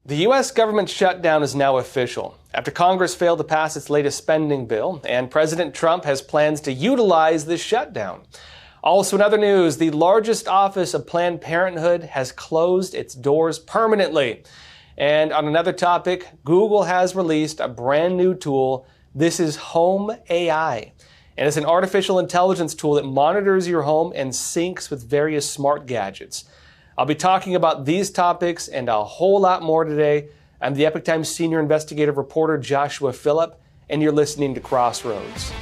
The U.S. government shutdown is now official after Congress failed to pass its latest spending bill, and President Trump has plans to utilize this shutdown. Also in other news, the largest office of Planned Parenthood has closed its doors permanently. And on another topic, Google has released a brand new tool. This is Home AI, and it's an artificial intelligence tool that monitors your home and syncs with various smart gadgets. I'll be talking about these topics and a whole lot more today. I'm the Epoch Times senior investigative reporter Joshua Phillip, and you're listening to Crossroads.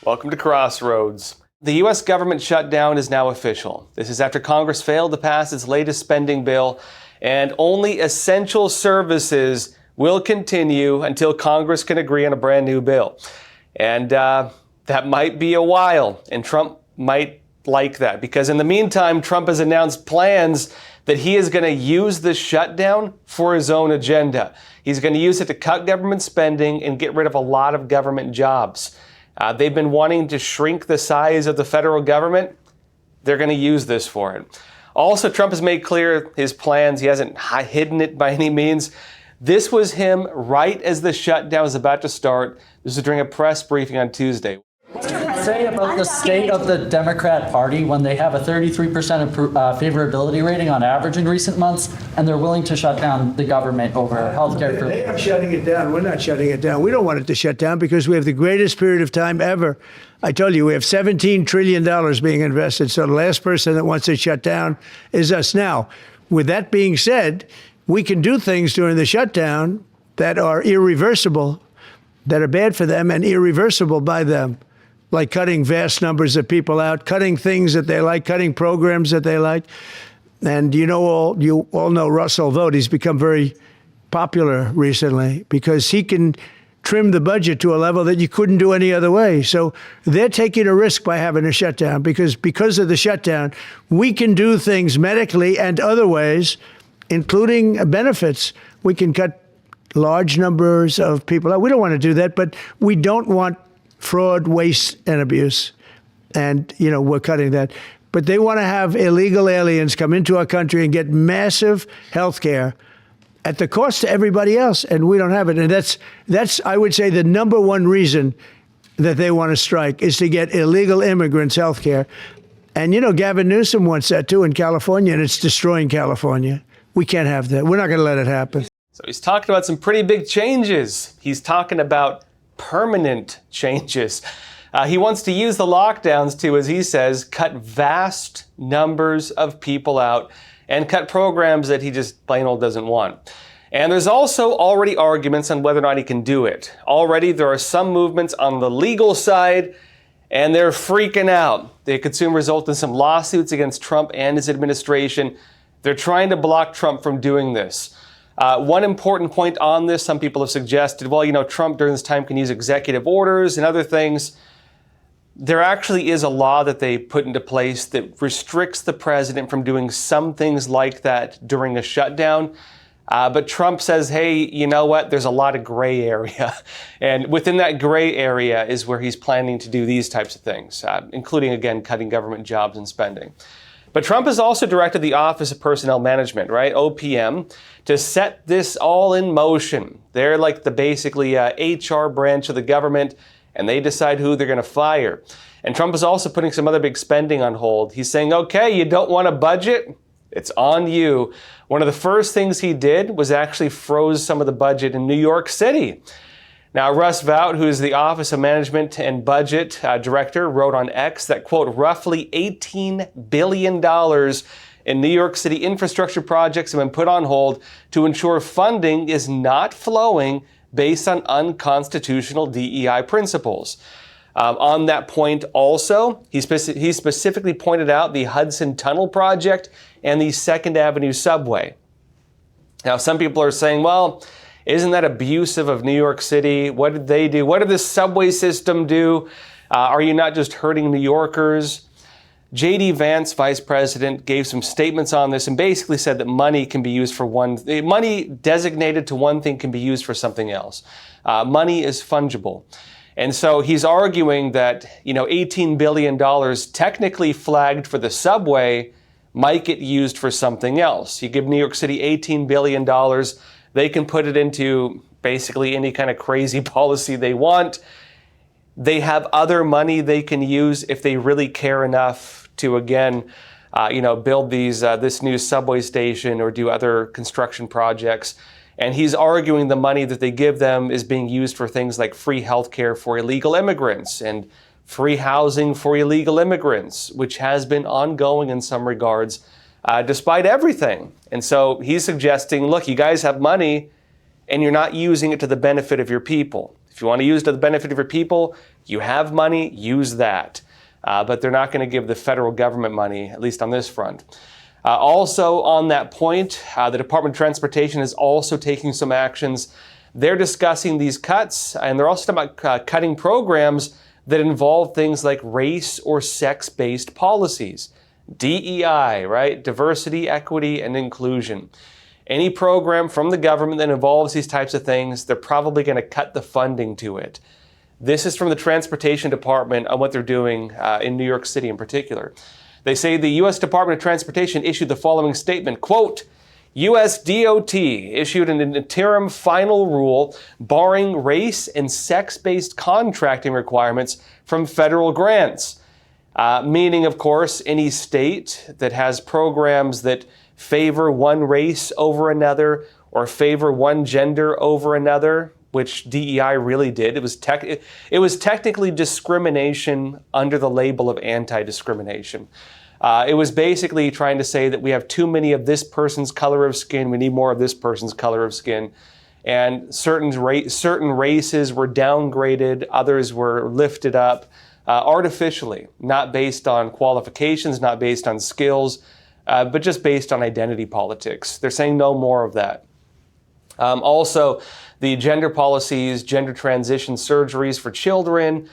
Welcome to Crossroads. The U.S. government shutdown is now official. This is after Congress failed to pass its latest spending bill, and only essential services will continue until Congress can agree on a brand new bill. And that might be a while, and Trump might like that, because in the meantime, Trump has announced plans that he is going to use the shutdown for his own agenda. He's going to use it to cut government spending and get rid of a lot of government jobs. They've been wanting to shrink the size of the federal government. They're going to use this for it. Also, Trump has made clear his plans. He hasn't hidden it by any means. This was him right as the shutdown was about to start. This was during a press briefing on Tuesday. What does it say about the state of the Democrat Party when they have a 33% favorability rating on average in recent months, and they're willing to shut down the government over health care? They are shutting it down. We're not shutting it down. We don't want it to shut down because we have the greatest period of time ever. I told you, we have $17 trillion being invested, so the last person that wants it shut down is us. Now, with that being said, we can do things during the shutdown that are irreversible, that are bad for them and irreversible by them, like cutting vast numbers of people out, cutting things that they like, cutting programs that they like. And you all know Russell Vought. He's become very popular recently because he can trim the budget to a level that you couldn't do any other way. So they're taking a risk by having a shutdown because of the shutdown, we can do things medically and other ways, including benefits. We can cut large numbers of people out. We don't want to do that, but we don't want fraud, waste, and abuse. And, we're cutting that. But they want to have illegal aliens come into our country and get massive health care at the cost to everybody else, and we don't have it. And that's I would say, the number one reason that they want to strike is to get illegal immigrants health care. And, Gavin Newsom wants that, too, in California, and it's destroying California. We can't have that. We're not going to let it happen. So he's talking about some pretty big changes. He's talking about permanent changes. He wants to use the lockdowns to, as he says, cut vast numbers of people out and cut programs that he just plain old doesn't want. And there's also already arguments on whether or not he can do it. Already there are some movements on the legal side, and they're freaking out. They could soon result in some lawsuits against Trump and his administration. They're trying to block Trump from doing this. One important point on this, some people have suggested, Trump during this time can use executive orders and other things. There actually is a law that they put into place that restricts the president from doing some things like that during a shutdown. But Trump says, hey, you know what? There's a lot of gray area. And within that gray area is where he's planning to do these types of things, including, again, cutting government jobs and spending. But Trump has also directed the Office of Personnel Management, right, OPM, to set this all in motion. They're like the basically HR branch of the government, and they decide who they're going to fire. And Trump is also putting some other big spending on hold. He's saying, okay, you don't want a budget? It's on you. One of the first things he did was actually froze some of the budget in New York City. Now, Russ Vought, who is the Office of Management and Budget Director, wrote on X that, quote, roughly $18 billion in New York City infrastructure projects have been put on hold to ensure funding is not flowing based on unconstitutional DEI principles. On that point also, he specifically pointed out the Hudson Tunnel Project and the 2nd Avenue subway. Now, some people are saying, well, isn't that abusive of New York City? What did they do? What did the subway system do? Are you not just hurting New Yorkers? J.D. Vance, vice president, gave some statements on this and basically said that money can be used for money designated to one thing can be used for something else. Money is fungible. And so he's arguing that, $18 billion technically flagged for the subway might get used for something else. You give New York City $18 billion, they can put it into basically any kind of crazy policy they want. They have other money they can use if they really care enough to, again, build this new subway station or do other construction projects. And he's arguing the money that they give them is being used for things like free healthcare for illegal immigrants and free housing for illegal immigrants, which has been ongoing in some regards, despite everything. And so he's suggesting, look, you guys have money and you're not using it to the benefit of your people. If you want to use it to the benefit of your people, you have money, use that. But they're not going to give the federal government money, at least on this front. Also on that point, the Department of Transportation is also taking some actions. They're discussing these cuts, and they're also talking about cutting programs that involve things like race or sex-based policies. DEI, right? Diversity, equity, and inclusion. Any program from the government that involves these types of things, they're probably going to cut the funding to it. This is from the Transportation Department on what they're doing in New York City in particular. They say the U.S. Department of Transportation issued the following statement, quote, U.S. DOT issued an interim final rule barring race and sex-based contracting requirements from federal grants. Meaning, of course, any state that has programs that favor one race over another or favor one gender over another, which DEI really did. It was technically discrimination under the label of anti-discrimination. It was basically trying to say that we have too many of this person's color of skin, we need more of this person's color of skin. And certain races were downgraded, others were lifted up artificially, not based on qualifications, not based on skills, but just based on identity politics. They're saying no more of that. Also, the gender policies, gender transition surgeries for children,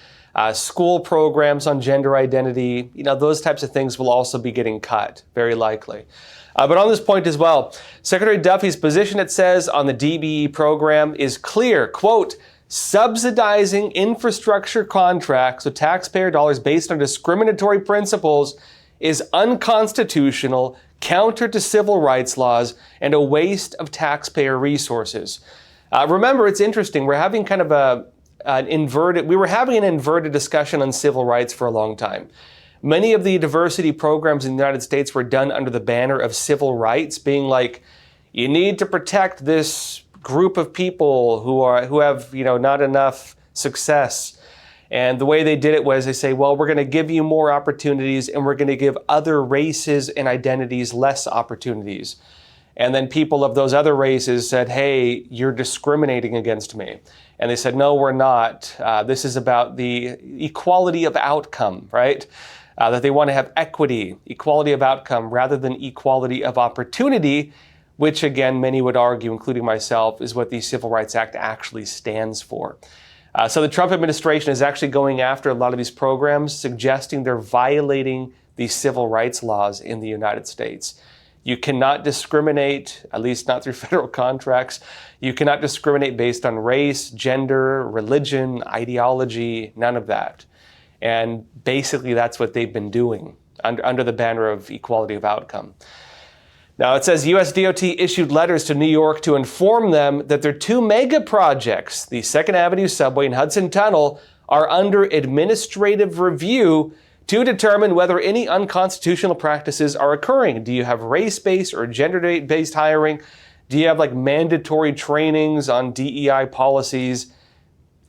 school programs on gender identity, those types of things will also be getting cut, very likely. But on this point as well, Secretary Duffy's position, it says, on the DBE program is clear, quote, subsidizing infrastructure contracts with taxpayer dollars based on discriminatory principles is unconstitutional, counter to civil rights laws, and a waste of taxpayer resources. Remember, it's interesting. We're having kind of an inverted discussion on civil rights for a long time. Many of the diversity programs in the United States were done under the banner of civil rights, being like, you need to protect this group of people who have not enough success. And the way they did it was they say, well, we're going to give you more opportunities and we're going to give other races and identities less opportunities. And then people of those other races said, hey, you're discriminating against me. And they said, no, we're not. This is about the equality of outcome, right? That they want to have equity, equality of outcome, rather than equality of opportunity, which again, many would argue, including myself, is what the Civil Rights Act actually stands for. So the Trump administration is actually going after a lot of these programs, suggesting they're violating the civil rights laws in the United States. You cannot discriminate, at least not through federal contracts. You cannot discriminate based on race, gender, religion, ideology, none of that. And basically that's what they've been doing under the banner of equality of outcome. Now it says US DOT issued letters to New York to inform them that their two mega projects, the 2nd Avenue Subway and Hudson Tunnel, are under administrative review to determine whether any unconstitutional practices are occurring. Do you have race-based or gender-based hiring? Do you have mandatory trainings on DEI policies?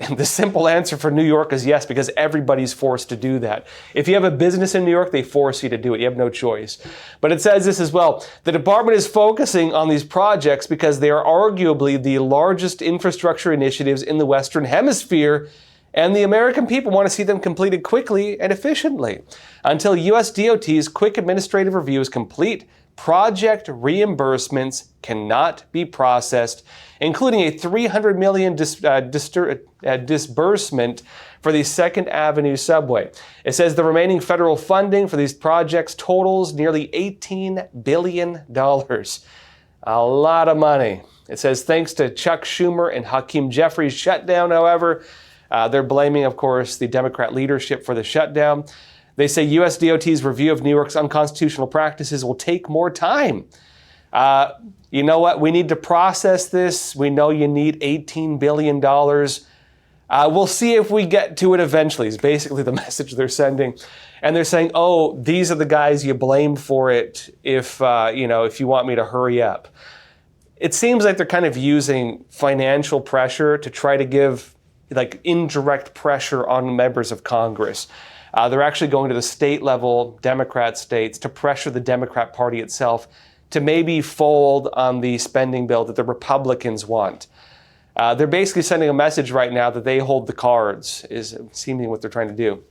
And the simple answer for New York is yes, because everybody's forced to do that. If you have a business in New York, they force you to do it. You have no choice. But it says this as well. The department is focusing on these projects because they are arguably the largest infrastructure initiatives in the Western Hemisphere, and the American people want to see them completed quickly and efficiently. Until US DOT's quick administrative review is complete, project reimbursements cannot be processed, including a $300 million disbursement for the 2nd Avenue Subway. It says the remaining federal funding for these projects totals nearly $18 billion. A lot of money. It says thanks to Chuck Schumer and Hakeem Jeffries' shutdown, however, They're blaming, of course, the Democrat leadership for the shutdown. They say U.S. DOT's review of New York's unconstitutional practices will take more time. You know what? We need to process this. We know you need $18 billion. We'll see if we get to it eventually, is basically the message they're sending. And they're saying, oh, these are the guys you blamed for it if you want me to hurry up. It seems like they're kind of using financial pressure to try to give like indirect pressure on members of Congress. They're actually going to the state level, Democrat states, to pressure the Democrat Party itself to maybe fold on the spending bill that the Republicans want. They're basically sending a message right now that they hold the cards, is seemingly what they're trying to do.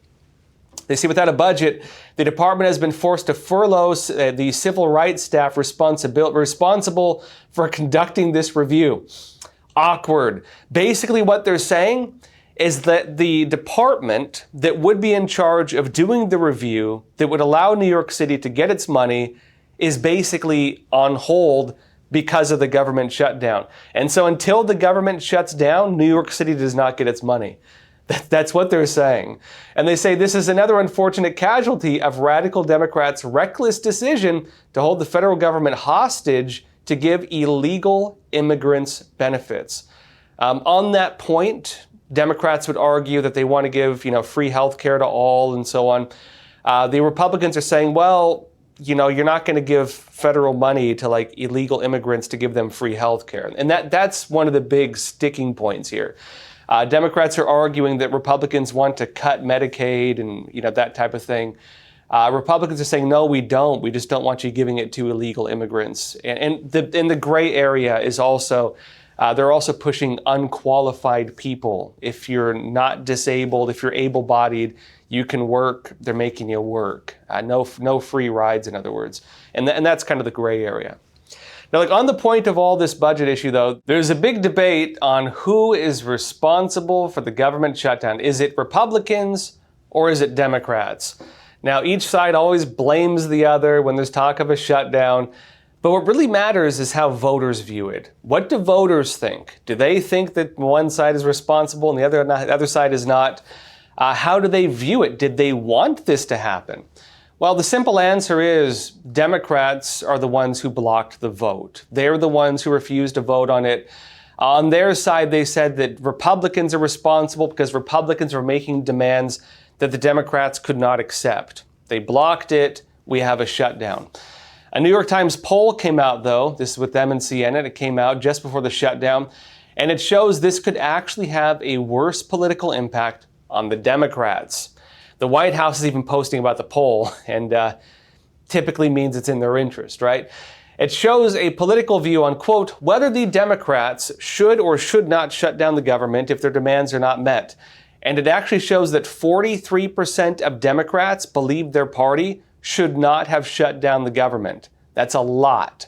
They say without a budget, the department has been forced to furlough the civil rights staff responsible for conducting this review. Awkward. Basically what they're saying is that the department that would be in charge of doing the review that would allow New York City to get its money is basically on hold because of the government shutdown. And so until the government shuts down, New York City does not get its money. That's what they're saying. And they say this is another unfortunate casualty of radical Democrats' reckless decision to hold the federal government hostage to give illegal immigrants benefits. On that point, Democrats would argue that they want to give, free health care to all and so on. The Republicans are saying, well, you're not going to give federal money to like illegal immigrants to give them free health care. And that's one of the big sticking points here. Democrats are arguing that Republicans want to cut Medicaid and that type of thing. Republicans are saying, no, we don't. We just don't want you giving it to illegal immigrants. And the gray area is also, they're also pushing unqualified people. If you're not disabled, if you're able-bodied, you can work. They're making you work. No free rides, in other words. And that's kind of the gray area. Now, on the point of all this budget issue, though, there's a big debate on who is responsible for the government shutdown. Is it Republicans or is it Democrats? Now, each side always blames the other when there's talk of a shutdown. But what really matters is how voters view it. What do voters think? Do they think that one side is responsible and the other side is not? How do they view it? Did they want this to happen? Well, the simple answer is Democrats are the ones who blocked the vote. They're the ones who refused to vote on it. On their side, they said that Republicans are responsible because Republicans were making demands that the Democrats could not accept. They blocked it. We have a shutdown. A New York Times poll came out, though. This is with them and CNN. It came out just before the shutdown. And it shows this could actually have a worse political impact on the Democrats. The White House is even posting about the poll, and typically means it's in their interest, right? It shows a political view on, quote, whether the Democrats should or should not shut down the government if their demands are not met. And it actually shows that 43% of Democrats believe their party should not have shut down the government. That's a lot.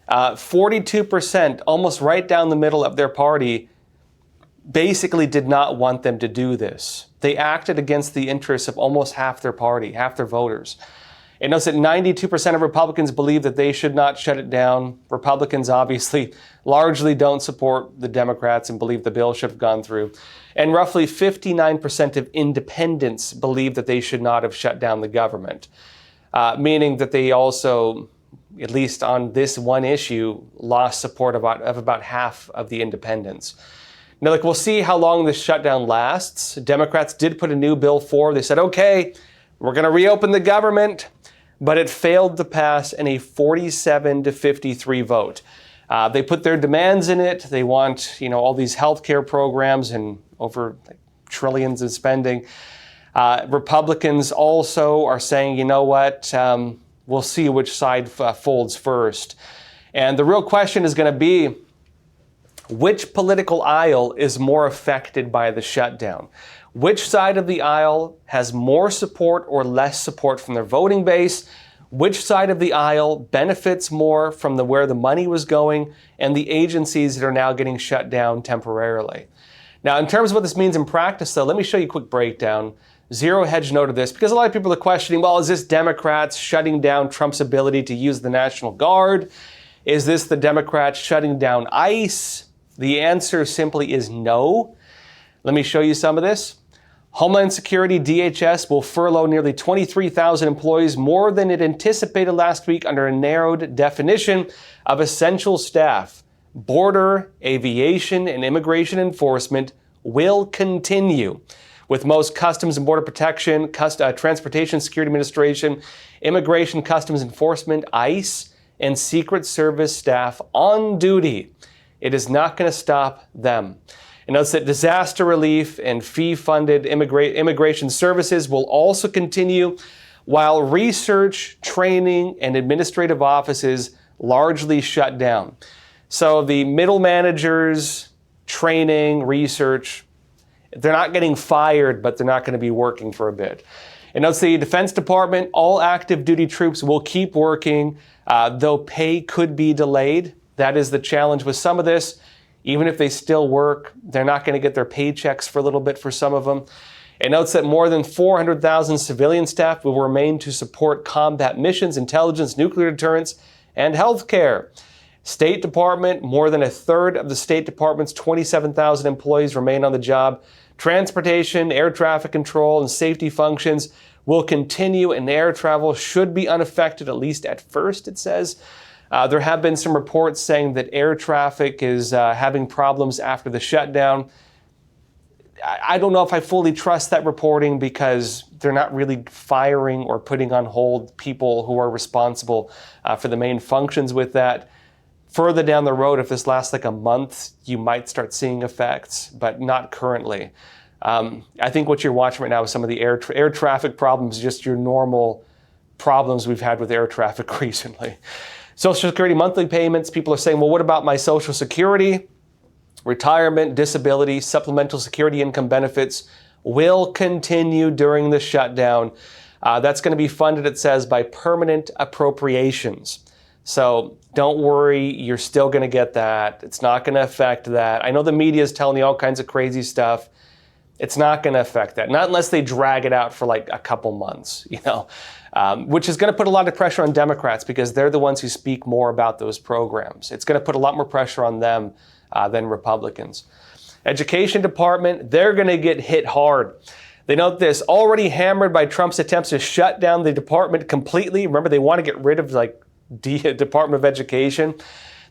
42%, almost right down the middle of their party, basically did not want them to do this. They acted against the interests of almost half their party, half their voters. It notes that 92% of Republicans believe that they should not shut it down. Republicans obviously largely don't support the Democrats and believe the bill should have gone through. And roughly 59% of independents believe that they should not have shut down the government, meaning that they also, at least on this one issue, lost support of about half of the independents. Now, we'll see how long this shutdown lasts. Democrats did put a new bill forward. They said, okay, we're going to reopen the government, but it failed to pass in a 47-53 vote. They put their demands in it. They want, all these healthcare programs and over trillions in spending. Republicans also are saying, you know what, we'll see which side folds first. And the real question is going to be, which political aisle is more affected by the shutdown? Which side of the aisle has more support or less support from their voting base? Which side of the aisle benefits more from where the money was going and the agencies that are now getting shut down temporarily? Now, in terms of what this means in practice, though, let me show you a quick breakdown. Zero Hedge noted this because a lot of people are questioning, well, is this Democrats shutting down Trump's ability to use the National Guard? Is this the Democrats shutting down ICE? The answer simply is no. Let me show you some of this. Homeland Security, DHS, will furlough nearly 23,000 employees, more than it anticipated last week under a narrowed definition of essential staff. Border, aviation, and immigration enforcement will continue, with most Customs and Border Protection, Transportation Security Administration, Immigration Customs Enforcement, ICE, and Secret Service staff on duty. It is not going to stop them. It notes that disaster relief and fee-funded immigration services will also continue, while research, training, and administrative offices largely shut down. So the middle managers, training, research, they're not getting fired, but they're not going to be working for a bit. It notes the Defense Department, all active duty troops will keep working, though pay could be delayed. That is the challenge with some of this. Even if they still work, they're not going to get their paychecks for a little bit for some of them. It notes that more than 400,000 civilian staff will remain to support combat missions, intelligence, nuclear deterrence, and healthcare. State Department, more than a third of the State Department's 27,000 employees remain on the job. Transportation, air traffic control, and safety functions will continue, and air travel should be unaffected, at least at first, it says. There have been some reports saying that air traffic is having problems after the shutdown. I don't know if I fully trust that reporting because they're not really firing or putting on hold people who are responsible for the main functions with that. Further down the road, if this lasts like a month, you might start seeing effects, but not currently. I think what you're watching right now is some of the air traffic problems, just your normal problems we've had with air traffic recently. Social Security monthly payments, people are saying, well, what about my Social Security? Retirement, disability, supplemental security income benefits will continue during the shutdown. That's going to be funded, it says, by permanent appropriations. So don't worry, you're still going to get that. It's not going to affect that. I know the media is telling you all kinds of crazy stuff. It's not going to affect that, not unless they drag it out for like a couple months, which is going to put a lot of pressure on Democrats because they're the ones who speak more about those programs. It's going to put a lot more pressure on them than Republicans. Education Department, they're going to get hit hard. They note this, already hammered by Trump's attempts to shut down the department completely. Remember, they want to get rid of Department of Education.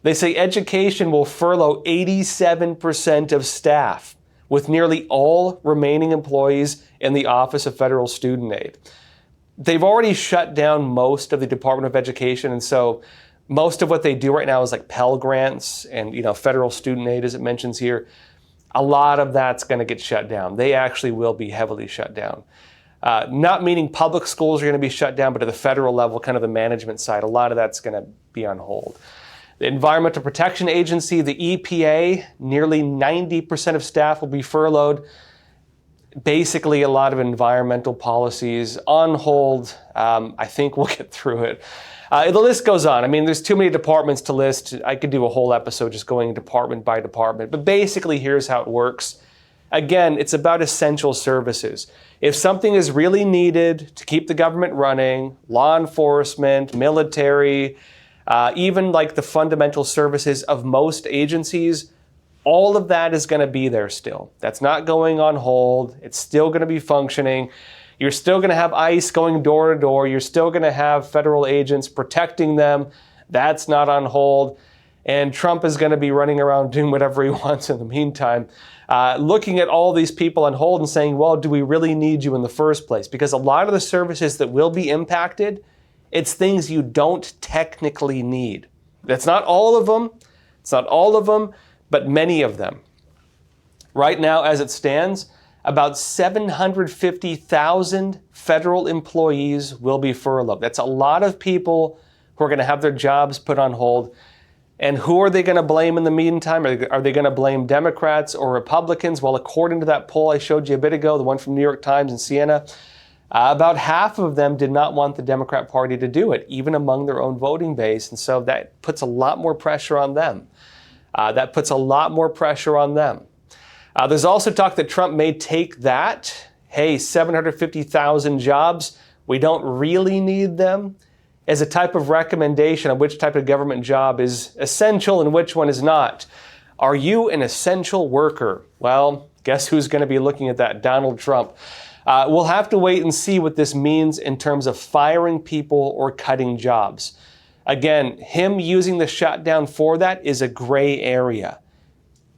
They say education will furlough 87% of staff, with nearly all remaining employees in the Office of Federal Student Aid. They've already shut down most of the Department of Education, and so most of what they do right now is like Pell Grants and federal student aid, as it mentions here. A lot of that's going to get shut down. They actually will be heavily shut down. Not meaning public schools are going to be shut down, but at the federal level, kind of the management side, a lot of that's going to be on hold. The Environmental Protection Agency, the EPA, nearly 90% of staff will be furloughed. Basically, a lot of environmental policies on hold. I think we'll get through it. The list goes on. I mean, there's too many departments to list. I could do a whole episode just going department by department. But basically, here's how it works. Again, it's about essential services. If something is really needed to keep the government running, law enforcement, military, even like the fundamental services of most agencies, all of that is going to be there still. That's not going on hold. It's still going to be functioning. You're still going to have ICE going door to door. You're still going to have federal agents protecting them. That's not on hold. And Trump is going to be running around doing whatever he wants in the meantime, looking at all these people on hold and saying, well, do we really need you in the first place? Because a lot of the services that will be impacted, it's things you don't technically need. That's not all of them. It's not all of them, but many of them. Right now, as it stands, about 750,000 federal employees will be furloughed. That's a lot of people who are going to have their jobs put on hold. And who are they going to blame in the meantime? Are they going to blame Democrats or Republicans? Well, according to that poll I showed you a bit ago, the one from New York Times and Siena, about half of them did not want the Democrat Party to do it, even among their own voting base. And so that puts a lot more pressure on them. There's also talk that Trump may take that, 750,000 jobs, we don't really need them, as a type of recommendation on which type of government job is essential and which one is not. Are you an essential worker? Well, Guess who's going to be looking at that? Donald Trump. We'll have to wait and see what this means in terms of firing people or cutting jobs. Again, him using the shutdown for that is a gray area.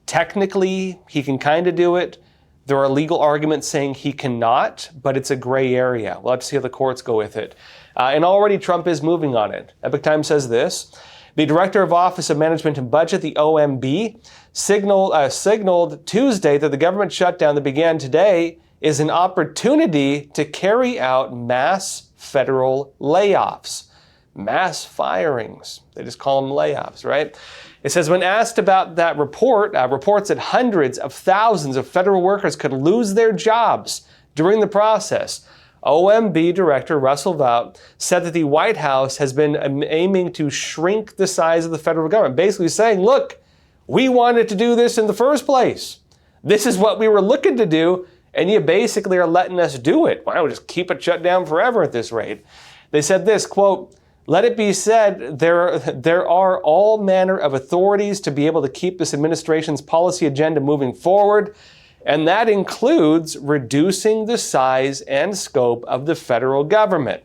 Technically, he can kind of do it. There are legal arguments saying he cannot, but it's a gray area. We'll have to see how the courts go with it. And already Trump is moving on it. Epoch Times says this: the Director of Office of Management and Budget, the OMB, signaled Tuesday that the government shutdown that began today is an opportunity to carry out mass federal layoffs. Mass firings. They just call them layoffs, right? It says, when asked about that reports that hundreds of thousands of federal workers could lose their jobs during the process, OMB Director Russell Vought said that the White House has been aiming to shrink the size of the federal government, basically saying, look, we wanted to do this in the first place. This is what we were looking to do, and you basically are letting us do it. Why don't we just keep it shut down forever at this rate? They said this, quote, let it be said, there are all manner of authorities to be able to keep this administration's policy agenda moving forward, and that includes reducing the size and scope of the federal government.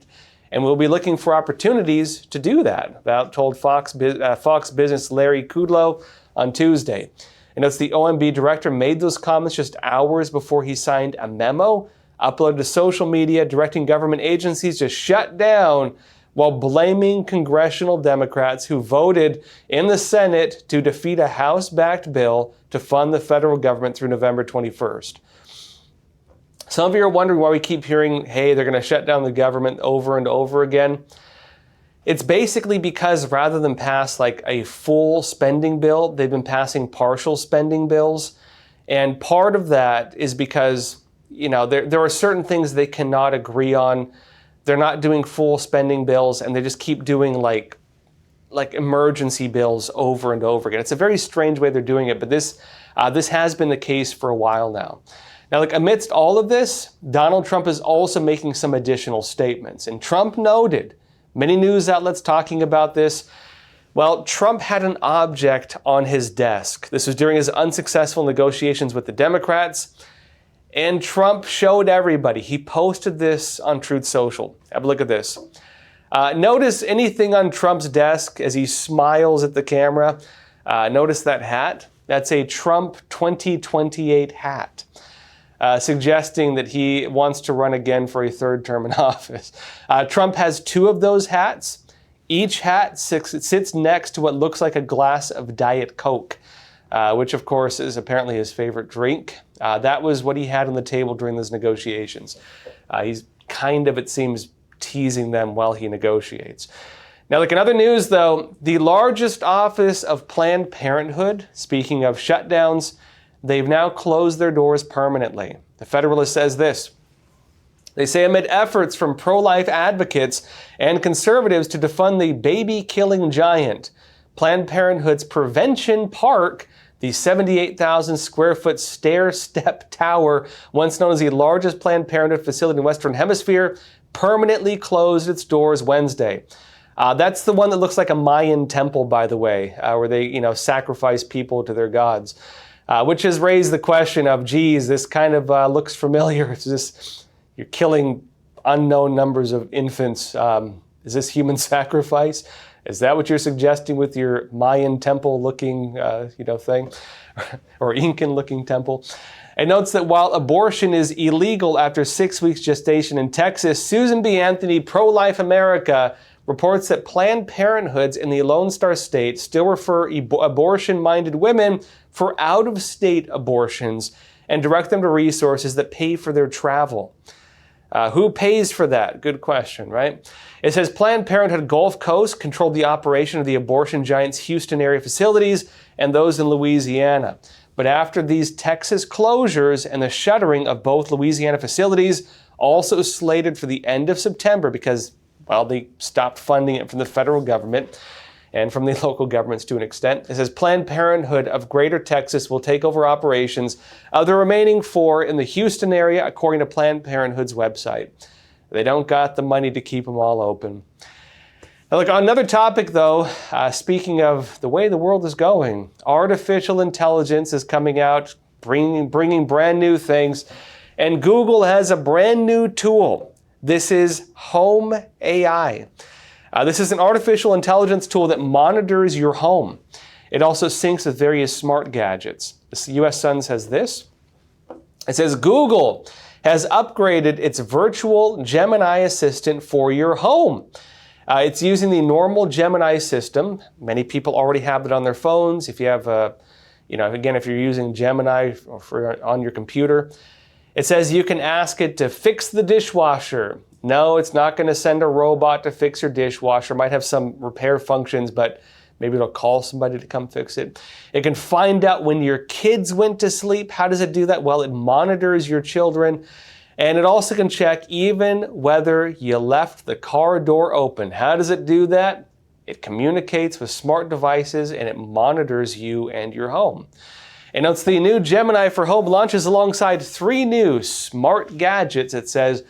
And we'll be looking for opportunities to do that, Vought told Fox Business Larry Kudlow on Tuesday. And notes the OMB director made those comments just hours before he signed a memo uploaded to social media directing government agencies to shut down, while blaming congressional Democrats who voted in the Senate to defeat a House-backed bill to fund the federal government through November 21st. Some of you are wondering why we keep hearing, hey, they're going to shut down the government over and over again. It's basically because rather than pass like a full spending bill, they've been passing partial spending bills. And part of that is because, there are certain things they cannot agree on. They're not doing full spending bills, and they just keep doing like emergency bills over and over again. It's a very strange way they're doing it, but this has been the case for a while now. Now, amidst all of this, Donald Trump is also making some additional statements. And Trump noted, many news outlets talking about this, well, Trump had an object on his desk. This was during his unsuccessful negotiations with the Democrats. And Trump showed everybody. He posted this on Truth Social. Have a look at this. Notice anything on Trump's desk as he smiles at the camera. Notice that hat. That's a Trump 2028 hat, suggesting that he wants to run again for a third term in office. Trump has two of those hats. Each hat sits next to what looks like a glass of Diet Coke, which of course is apparently his favorite drink. That was what he had on the table during those negotiations. He's kind of, it seems, teasing them while he negotiates. Now, in other news, though, the largest office of Planned Parenthood, speaking of shutdowns, they've now closed their doors permanently. The Federalist says this. They say amid efforts from pro-life advocates and conservatives to defund the baby-killing giant, Planned Parenthood's Prevention Park, the 78,000 square foot stair-step tower, once known as the largest Planned Parenthood facility in the Western Hemisphere, permanently closed its doors Wednesday. That's the one that looks like a Mayan temple, by the way, where they, sacrifice people to their gods, which has raised the question of, geez, this kind of looks familiar. Is this, you're killing unknown numbers of infants. Is this human sacrifice? Is that what you're suggesting with your Mayan temple-looking, thing, or Incan-looking temple? It notes that while abortion is illegal after 6 weeks gestation in Texas, Susan B. Anthony, Pro-Life America, reports that Planned Parenthoods in the Lone Star State still refer abortion-minded women for out-of-state abortions and direct them to resources that pay for their travel. Who pays for that? Good question, right? It says Planned Parenthood Gulf Coast controlled the operation of the abortion giant's Houston area facilities and those in Louisiana. But after these Texas closures and the shuttering of both Louisiana facilities, also slated for the end of September because, well, they stopped funding it from the federal government and from the local governments to an extent. It says Planned Parenthood of Greater Texas will take over operations of the remaining 4 in the Houston area, according to Planned Parenthood's website. They don't got the money to keep them all open. Now, on another topic, though, speaking of the way the world is going, artificial intelligence is coming out bringing brand new things. And Google has a brand new tool. This is Home AI. This is an artificial intelligence tool that monitors your home. It also syncs with various smart gadgets. The U.S. Sun says this. It says Google has upgraded its virtual Gemini assistant for your home. It's using the normal Gemini system. Many people already have it on their phones. If you have if you're using Gemini on your computer, it says you can ask it to fix the dishwasher. No, it's not going to send a robot to fix your dishwasher. It might have some repair functions, but maybe it'll call somebody to come fix it. It can find out when your kids went to sleep. How does it do that? Well, it monitors your children. And it also can check even whether you left the car door open. How does it do that? It communicates with smart devices and it monitors you and your home. And it's the new Gemini for Home launches alongside 3 new smart gadgets, it says,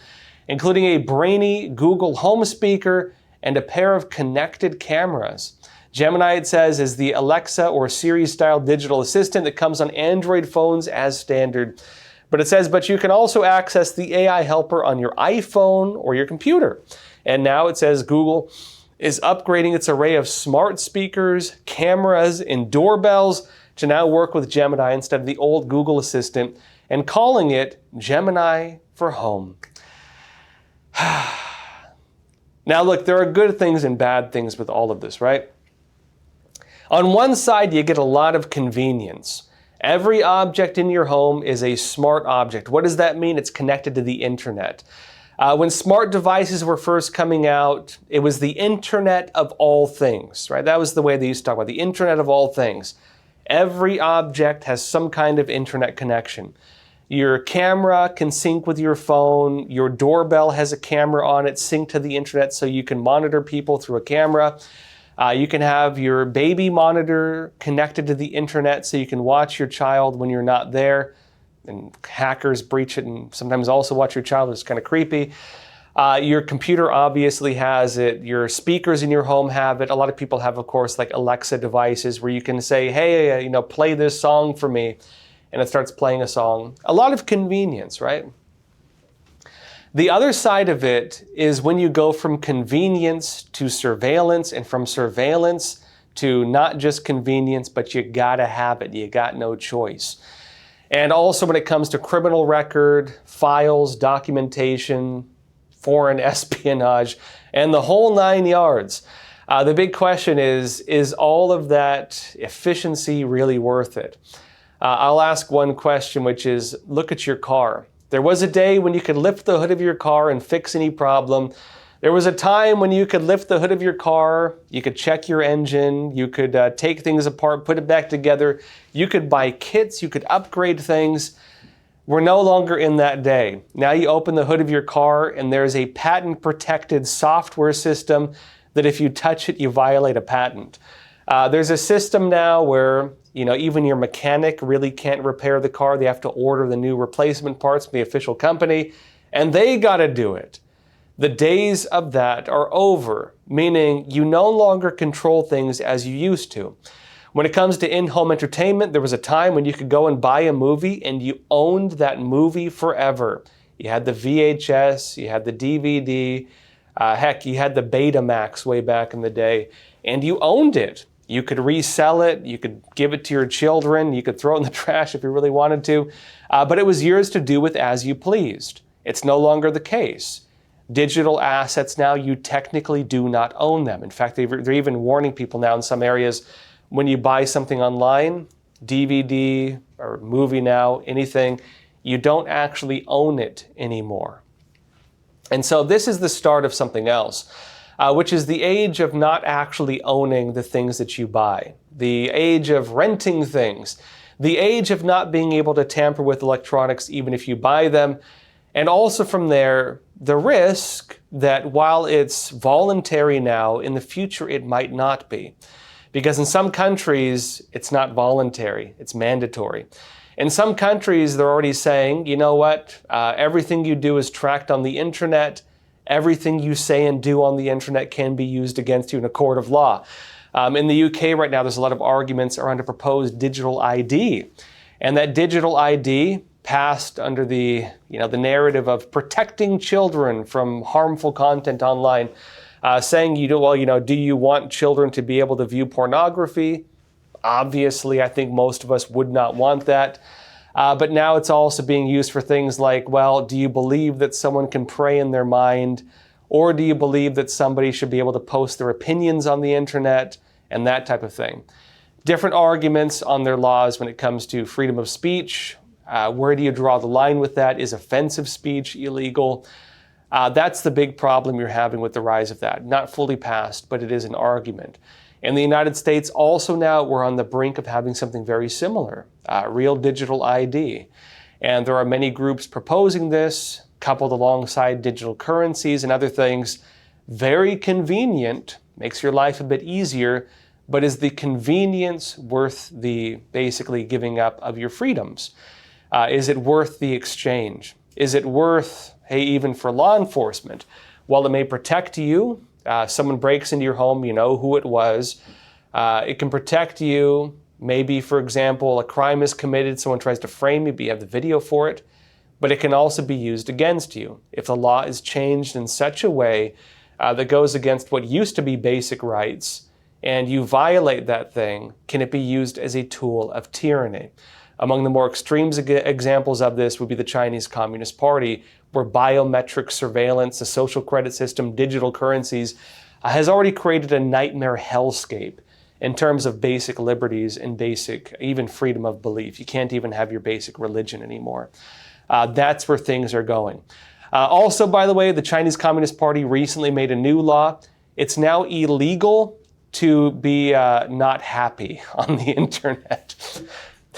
including a brainy Google Home speaker and a pair of connected cameras. Gemini, it says, is the Alexa or Siri-style digital assistant that comes on Android phones as standard. But it says, but you can also access the AI helper on your iPhone or your computer. And now it says Google is upgrading its array of smart speakers, cameras, and doorbells to now work with Gemini instead of the old Google Assistant and calling it Gemini for Home. Now look, there are good things and bad things with all of this, right? On one side, you get a lot of convenience. Every object in your home is a smart object. What does that mean? It's connected to the internet. When smart devices were first coming out, it was the internet of all things, right? That was the way they used to talk about the internet of all things. Every object has some kind of internet connection. Your camera can sync with your phone. Your doorbell has a camera on it synced to the internet so you can monitor people through a camera. You can have your baby monitor connected to the internet so you can watch your child when you're not there. And hackers breach it and sometimes also watch your child. It's kind of creepy. Your computer obviously has it. Your speakers in your home have it. A lot of people have, of course, like Alexa devices where you can say, hey, play this song for me. And it starts playing a song. A lot of convenience, right? The other side of it is when you go from convenience to surveillance and from surveillance to not just convenience, but you gotta have it. You got no choice. And also when it comes to criminal record, files, documentation, foreign espionage, and the whole 9 yards. The big question is all of that efficiency really worth it? I'll ask one question, which is, look at your car. There was a day when you could lift the hood of your car and fix any problem. There was a time when you could lift the hood of your car, you could check your engine, you could take things apart, put it back together. You could buy kits, you could upgrade things. We're no longer in that day. Now you open the hood of your car and there's a patent-protected software system that if you touch it, you violate a patent. There's a system now where even your mechanic really can't repair the car. They have to order the new replacement parts from the official company, and they got to do it. The days of that are over, meaning you no longer control things as you used to. When it comes to in-home entertainment, there was a time when you could go and buy a movie and you owned that movie forever. You had the VHS, you had the DVD, heck, you had the Betamax way back in the day, and you owned it. You could resell it, you could give it to your children, you could throw it in the trash if you really wanted to, but it was yours to do with as you pleased. It's no longer the case. Digital assets now, you technically do not own them. In fact, they're even warning people now in some areas, when you buy something online, DVD or movie now, anything, you don't actually own it anymore. And so this is the start of something else. Which is the age of not actually owning the things that you buy, the age of renting things, the age of not being able to tamper with electronics even if you buy them, and also from there, the risk that while it's voluntary now, in the future it might not be. Because in some countries, it's not voluntary, it's mandatory. In some countries, they're already saying, you know what, everything you do is tracked on the internet. Everything you say and do on the internet can be used against you in a court of law. In the UK right now, there's a lot of arguments around a proposed digital ID. And that digital ID passed under the narrative of protecting children from harmful content online, saying, do you want children to be able to view pornography? Obviously, I think most of us would not want that. But now it's also being used for things like, well, do you believe that someone can pray in their mind? Or do you believe that somebody should be able to post their opinions on the internet and that type of thing? Different arguments on their laws when it comes to freedom of speech. Where do you draw the line with that? Is offensive speech illegal? That's the big problem you're having with the rise of that. Not fully passed, but it is an argument. In the United States, also now we're on the brink of having something very similar, real digital ID. And there are many groups proposing this, coupled alongside digital currencies and other things. Very convenient, makes your life a bit easier, but is the convenience worth the basically giving up of your freedoms? Is it worth the exchange? Is it worth, hey, even for law enforcement, while it may protect you, someone breaks into your home, you know who it was, it can protect you. Maybe, for example, a crime is committed, someone tries to frame you, but you have the video for it, but it can also be used against you. If the law is changed in such a way that goes against what used to be basic rights, and you violate that thing, can it be used as a tool of tyranny? Among the more extreme examples of this would be the Chinese Communist Party, where biometric surveillance, a social credit system, digital currencies, has already created a nightmare hellscape in terms of basic liberties and basic, even freedom of belief. You can't even have your basic religion anymore. That's where things are going. Also, by the way, the Chinese Communist Party recently made a new law. It's now illegal to be not happy on the internet.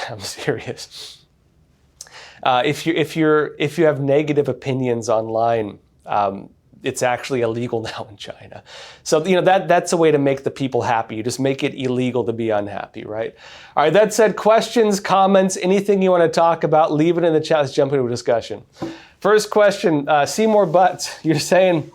I'm serious. If you have negative opinions online, it's actually illegal now in China. So that's a way to make the people happy. You just make it illegal to be unhappy, right? All right. That said, questions, comments, anything you want to talk about, leave it in the chat. Let's jump into a discussion. First question, Seymour Butts. You're saying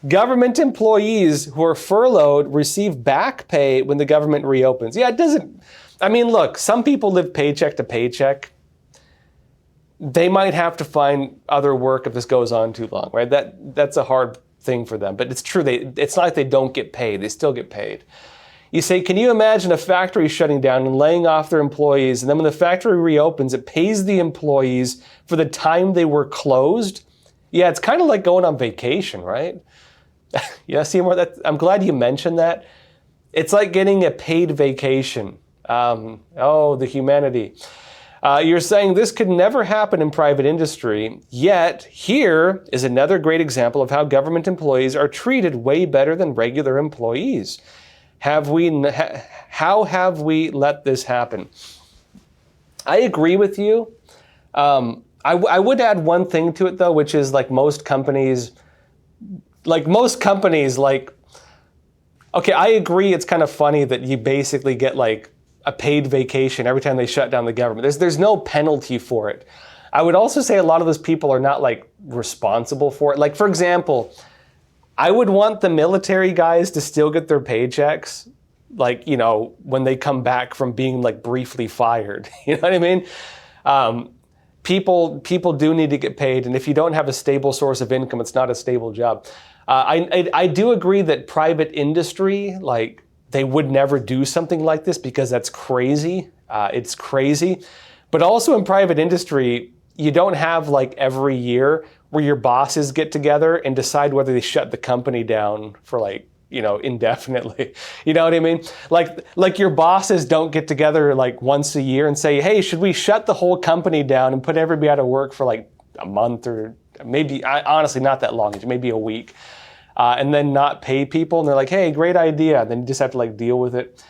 government employees who are furloughed receive back pay when the government reopens. Yeah, it doesn't. I mean, look, some people live paycheck to paycheck. They might have to find other work if this goes on too long, right? That's a hard thing for them. But it's true. It's not like they don't get paid. They still get paid. You say, can you imagine a factory shutting down and laying off their employees, and then when the factory reopens, it pays the employees for the time they were closed? Yeah, it's kind of like going on vacation, right? Yeah, Seymour, I'm glad you mentioned that. It's like getting a paid vacation. The humanity. You're saying this could never happen in private industry, yet here is another great example of how government employees are treated way better than regular employees. How have we let this happen? I agree with you. I would add one thing to it though, which is most companies, okay, I agree it's kind of funny that you basically get a paid vacation every time they shut down the government. There's no penalty for it. I would also say a lot of those people are not responsible for it. For example, I would want the military guys to still get their paychecks, when they come back from being briefly fired. You know what I mean? People do need to get paid, and if you don't have a stable source of income, it's not a stable job. I do agree that private industry, they would never do something like this because that's crazy. It's crazy. But also in private industry, you don't have every year where your bosses get together and decide whether they shut the company down for indefinitely. You know what I mean? Your bosses don't get together once a year and say, hey, should we shut the whole company down and put everybody out of work for a month or maybe, honestly, not that long, maybe a week. And then not pay people, and they're like, hey, great idea. And then you just have to deal with it.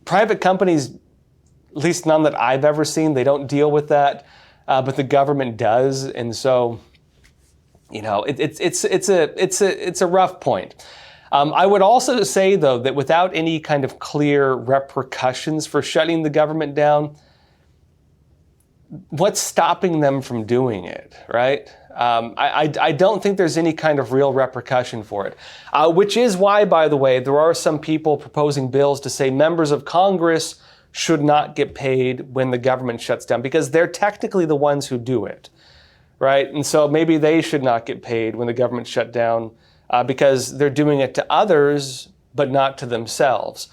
Private companies, at least none that I've ever seen, they don't deal with that, but the government does. And so, it's a rough point. I would also say though that without any kind of clear repercussions for shutting the government down, what's stopping them from doing it, right? I don't think there's any kind of real repercussion for it, which is why, by the way, there are some people proposing bills to say members of Congress should not get paid when the government shuts down because they're technically the ones who do it, right? And so maybe they should not get paid when the government shut down because they're doing it to others, but not to themselves.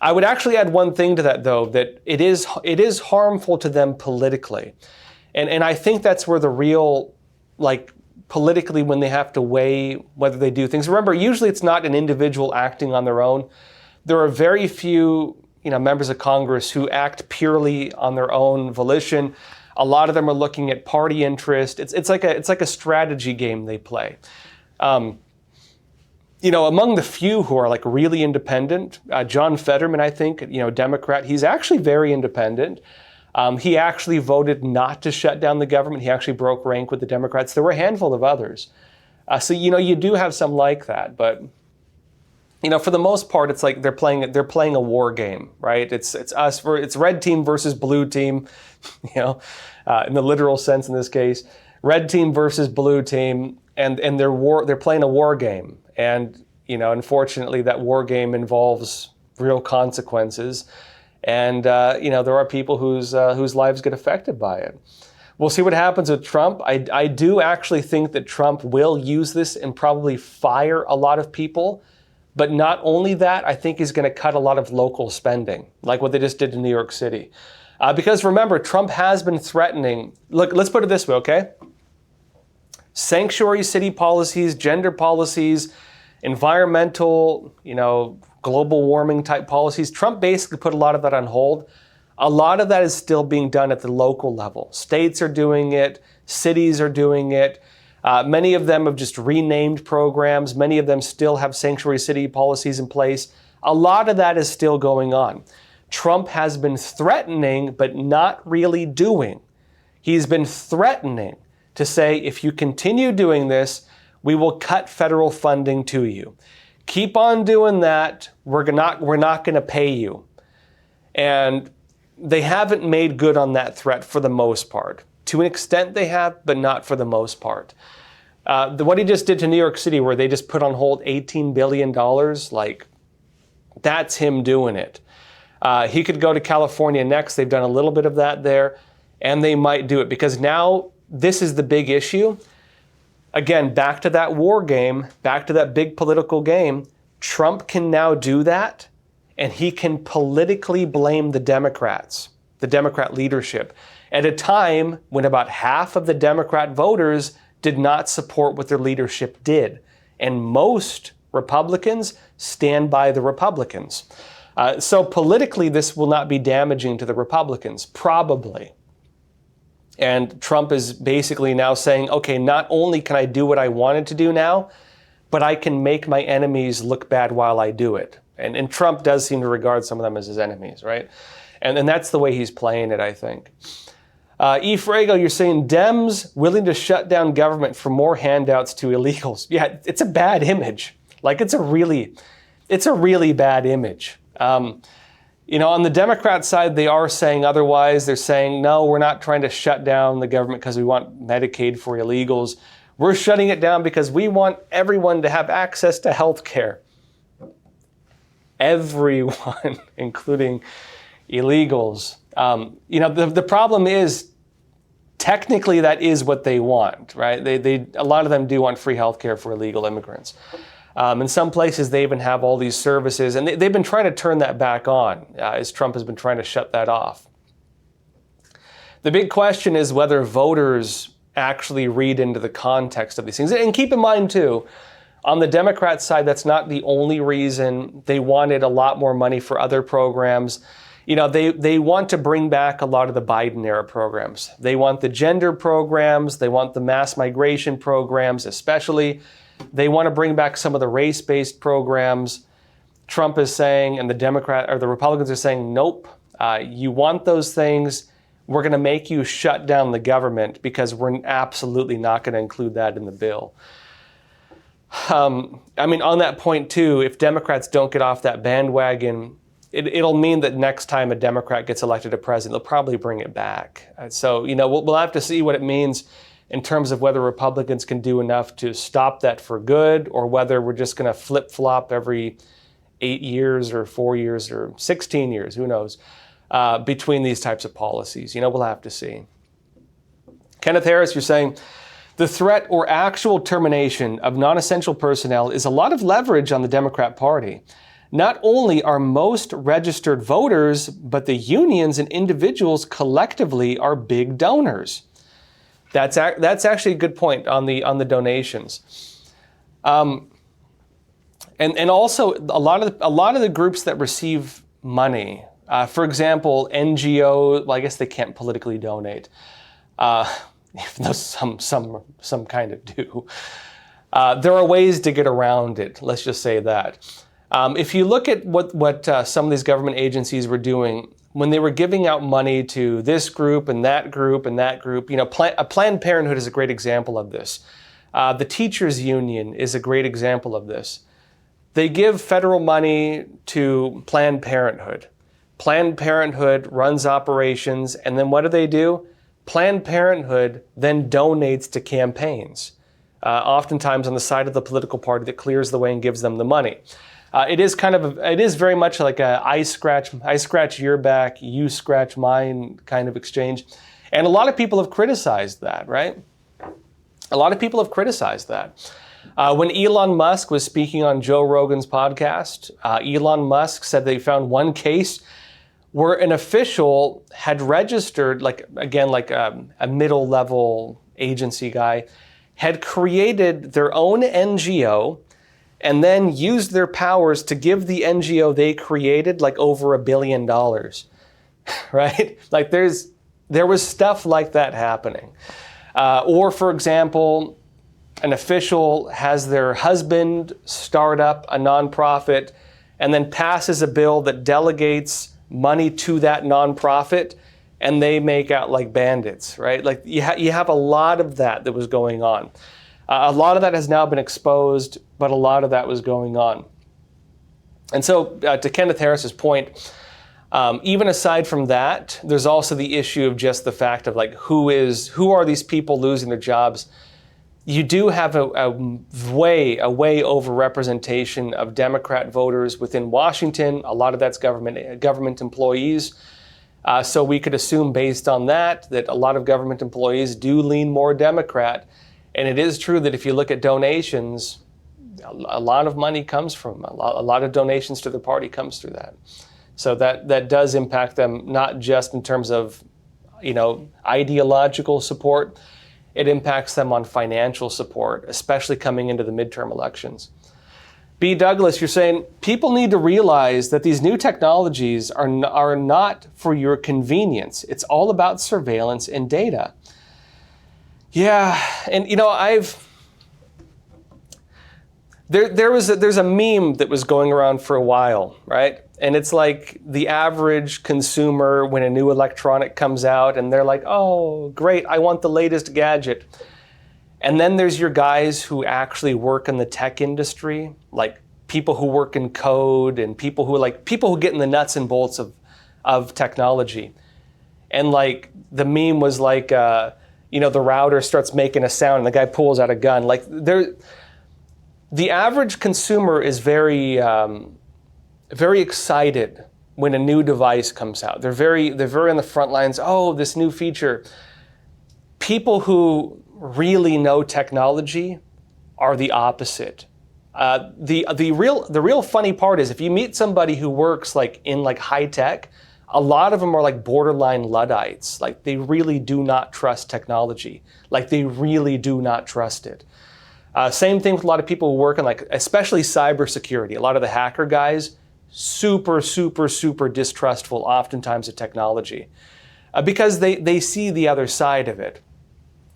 I would actually add one thing to that, though, that it is harmful to them politically. And I think that's where the real, politically, when they have to weigh whether they do things. Remember, usually it's not an individual acting on their own. There are very few, members of Congress who act purely on their own volition. A lot of them are looking at party interest. It's like a strategy game they play. Among the few who are really independent, John Fetterman, I think, Democrat, he's actually very independent. He actually voted not to shut down the government. He actually broke rank with the Democrats. There were a handful of others. So you do have some like that, but for the most part, it's like they're playing a war game, right? It's red team versus blue team, in the literal sense in this case, red team versus blue team, and they're playing a war game. And, unfortunately, that war game involves real consequences. And, there are people whose lives get affected by it. We'll see what happens with Trump. I do actually think that Trump will use this and probably fire a lot of people. But not only that, I think he's going to cut a lot of local spending, like what they just did in New York City. Because remember, Trump has been threatening. Look, let's put it this way, okay? Sanctuary city policies, gender policies, environmental, global warming type policies. Trump basically put a lot of that on hold. A lot of that is still being done at the local level. States are doing it. Cities are doing it. Many of them have just renamed programs. Many of them still have sanctuary city policies in place. A lot of that is still going on. Trump has been threatening, but not really doing. He's been threatening to say, if you continue doing this, we will cut federal funding to you. Keep on doing that. We're not going to pay you. And they haven't made good on that threat for the most part. To an extent they have, but not for the most part. What he just did to New York City, where they just put on hold $18 billion, that's him doing it. He could go to California next. They've done a little bit of that there, and they might do it because now this is the big issue. Again, back to that war game, back to that big political game. Trump can now do that, and he can politically blame the Democrats, the Democrat leadership, at a time when about half of the Democrat voters did not support what their leadership did. And most Republicans stand by the Republicans. So politically, this will not be damaging to the Republicans, probably. And Trump is basically now saying, okay, not only can I do what I wanted to do now, but I can make my enemies look bad while I do it. And Trump does seem to regard some of them as his enemies, right? And that's the way he's playing it, I think. E. Frago, you're saying Dems willing to shut down government for more handouts to illegals. Yeah, it's a bad image. It's a really bad image. On the Democrat side, they are saying otherwise. They're saying, no, we're not trying to shut down the government because we want Medicaid for illegals. We're shutting it down because we want everyone to have access to health care. Everyone, including illegals. The problem is, technically that is what they want, right? A lot of them do want free health care for illegal immigrants. In some places, they even have all these services, and they've been trying to turn that back on as Trump has been trying to shut that off. The big question is whether voters actually read into the context of these things. And keep in mind, too, on the Democrat side, that's not the only reason. They wanted a lot more money for other programs. They want to bring back a lot of the Biden-era programs. They want the gender programs. They want the mass migration programs, especially. They want to bring back some of the race-based programs. Trump is saying, and the Republicans are saying, nope, you want those things. We're going to make you shut down the government because we're absolutely not going to include that in the bill. On that point, too, if Democrats don't get off that bandwagon, it'll mean that next time a Democrat gets elected to president, they'll probably bring it back. So, we'll have to see what it means in terms of whether Republicans can do enough to stop that for good, or whether we're just going to flip-flop every 8 years or 4 years or 16 years, who knows. between these types of policies. We'll have to see. Kenneth Harris, you're saying, the threat or actual termination of non-essential personnel is a lot of leverage on the Democrat Party. Not only are most registered voters, but the unions and individuals collectively are big donors. That's actually a good point on the donations. And also a lot of the groups that receive money, for example, NGO, well, I guess they can't politically donate. Even though some kind of do. There are ways to get around it, let's just say that. If you look at what some of these government agencies were doing, when they were giving out money to this group and that group and that group, Planned Parenthood is a great example of this. The teachers union is a great example of this. They give federal money to Planned Parenthood. Planned Parenthood runs operations, and then what do? Planned Parenthood then donates to campaigns, oftentimes on the side of the political party that clears the way and gives them the money. It is very much like a I scratch your back, you scratch mine kind of exchange. And a lot of people have criticized that, right? A lot of people have criticized that. When Elon Musk was speaking on Joe Rogan's podcast, Elon Musk said they found one case where an official had registered, like a middle-level agency guy, had created their own NGO and then used their powers to give the NGO they created like over $1 billion, right? Like there was stuff like that happening. Or for example, an official has their husband start up a nonprofit and then passes a bill that delegates money to that nonprofit, and they make out like bandits, right? Like you have a lot of that was going on. A lot of that has now been exposed, but a lot of that was going on. And so to Kenneth Harris's point, even aside from that, there's also the issue of just the fact of like who are these people losing their jobs? You do have a way overrepresentation of Democrat voters within Washington. A lot of that's government employees. So we could assume based on that a lot of government employees do lean more Democrat. And it is true that if you look at donations, a lot of money comes from, a lot of donations to the party comes through that. So that does impact them, not just in terms of, ideological support. It impacts them on financial support, especially coming into the midterm elections. B. Douglas, you're saying people need to realize that these new technologies are not for your convenience. It's all about surveillance and data. Yeah, and there's a meme that was going around for a while, right? And it's like the average consumer when a new electronic comes out and they're like, oh, great, I want the latest gadget. And then there's your guys who actually work in the tech industry, like people who work in code and people who get in the nuts and bolts of technology. And like the meme was like, the router starts making a sound and the guy pulls out a gun. Like the average consumer is very excited when a new device comes out. They're very on the front lines. Oh, this new feature. People who really know technology are the opposite. The real funny part is if you meet somebody who works in high tech, a lot of them are like borderline Luddites. Like they really do not trust technology. Like they really do not trust it. Same thing with a lot of people who work in especially cybersecurity. A lot of the hacker guys, super, super, super distrustful oftentimes of technology because they see the other side of it.